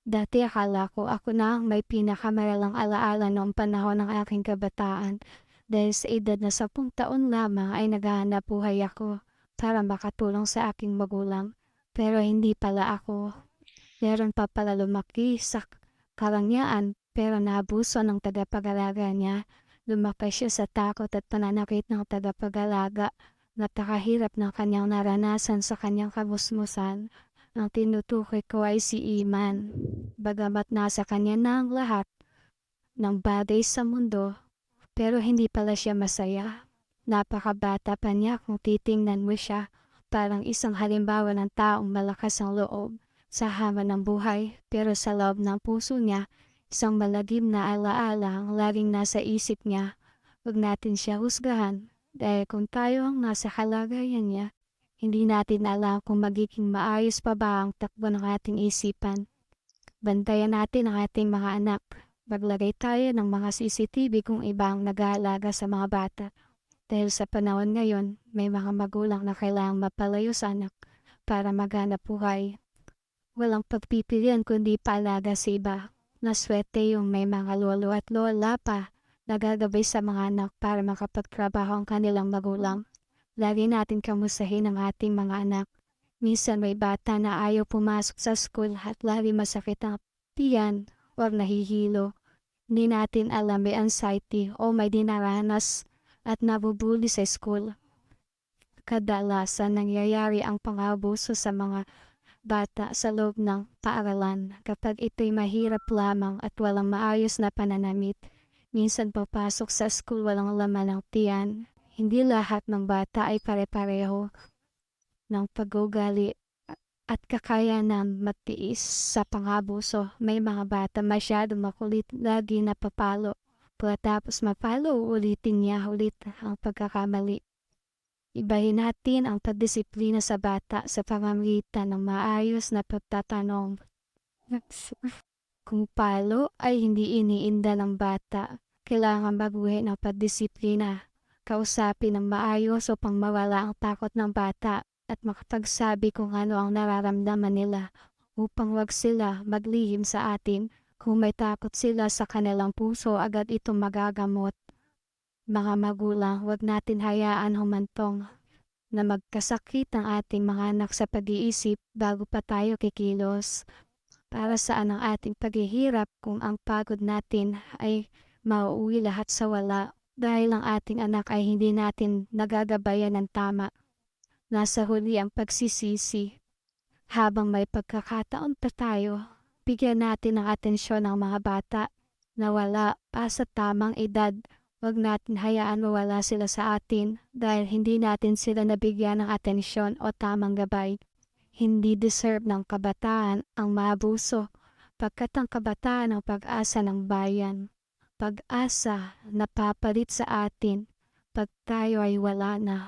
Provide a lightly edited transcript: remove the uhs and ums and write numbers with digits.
Dati akala ko ako na ang may pinakamaralang alaala noong panahon ng aking kabataan. Dahil sa edad na 10 taon lamang ay naghahanap buhay ako para makatulong sa aking magulang. Pero hindi pala ako. Meron pa pala lumaki sa karangyaan pero naabuso ng tagapag-alaga niya. Lumaki siya sa takot at pananakit ng tagapag-alaga. Napakahirap ng kanyang naranasan sa kanyang kamusmusan. Ang tinutukoy ko ay si Iman. Bagamat nasa kanya na ang lahat ng bagay sa mundo, pero hindi pala siya masaya. Napakabata pa niya kung titingnan mo siya, parang isang halimbawa ng taong malakas ang loob sa hamon ng buhay, pero sa loob ng puso niya, isang malagim na alaala ang laging nasa isip niya. Huwag natin siya husgahan, dahil kung tayo ang nasa kalagayan niya, hindi natin alam kung magiging maayos pa ba ang takbo ng ating isipan. Bantayan natin ang ating mga anak. Maglagay tayo ng mga CCTV kung iba ang nag-aalaga sa mga bata. Dahil sa panahon ngayon, may mga magulang na kailangang mapalayo sa anak para maghanap buhay. Walang pagpipilian kundi paalaga sa iba. Naswerte yung may mga lolo at lola pa nagagabay sa mga anak para makapagtrabaho ang kanilang magulang. Lagi natin kamustahin ang ating mga anak. Minsan may bata na ayaw pumasok sa school at lagi masakit ang tiyan o nahihilo. Hindi natin alam may anxiety o may dinaranas at nabubuli sa school. Kadalasan nangyayari ang pang-abuso sa mga bata sa loob ng paaralan kapag ito'y mahirap lamang at walang maayos na pananamit. Minsan papasok sa school walang laman ng tiyan. Hindi lahat ng bata ay pare-pareho ng pag-ugali at kakayanang matiis sa pang-abuso. May mga bata masyadong makulit, lagi napapalo. Pagkatapos mapalo, ulitin niya ulit ang pagkakamali. Ibahin natin ang pagdisiplina sa bata sa pamamagitan ng maayos na pagtatanong. Kung palo ay hindi iniinda ng bata, kailangan baguhin ang pagdisiplina. Kausapin ng maayos upang mawala ang takot ng bata at makapagsabi kung ano ang nararamdaman nila upang wag sila maglihim sa atin. Kung may takot sila sa kanilang puso, agad itong magagamot. Mga magulang, wag natin hayaan humantong na magkasakit ang ating mga anak sa pag-iisip bago pa tayo kikilos. Para saan ang ating paghihirap kung ang pagod natin ay mauuwi lahat sa wala dahil ang ating anak ay hindi natin nagagabayan ng tama. Nasa huli ang pagsisisi. Habang may pagkakataon pa tayo, bigyan natin ng atensyon ang mga bata na wala pa sa tamang edad. Huwag natin hayaan mawala sila sa atin dahil hindi natin sila nabigyan ng atensyon o tamang gabay. Hindi deserve ng kabataan ang maabuso, pagkat ang kabataan ang pag-asa ng bayan. Pag-asa na papalit sa atin pag tayo ay wala na.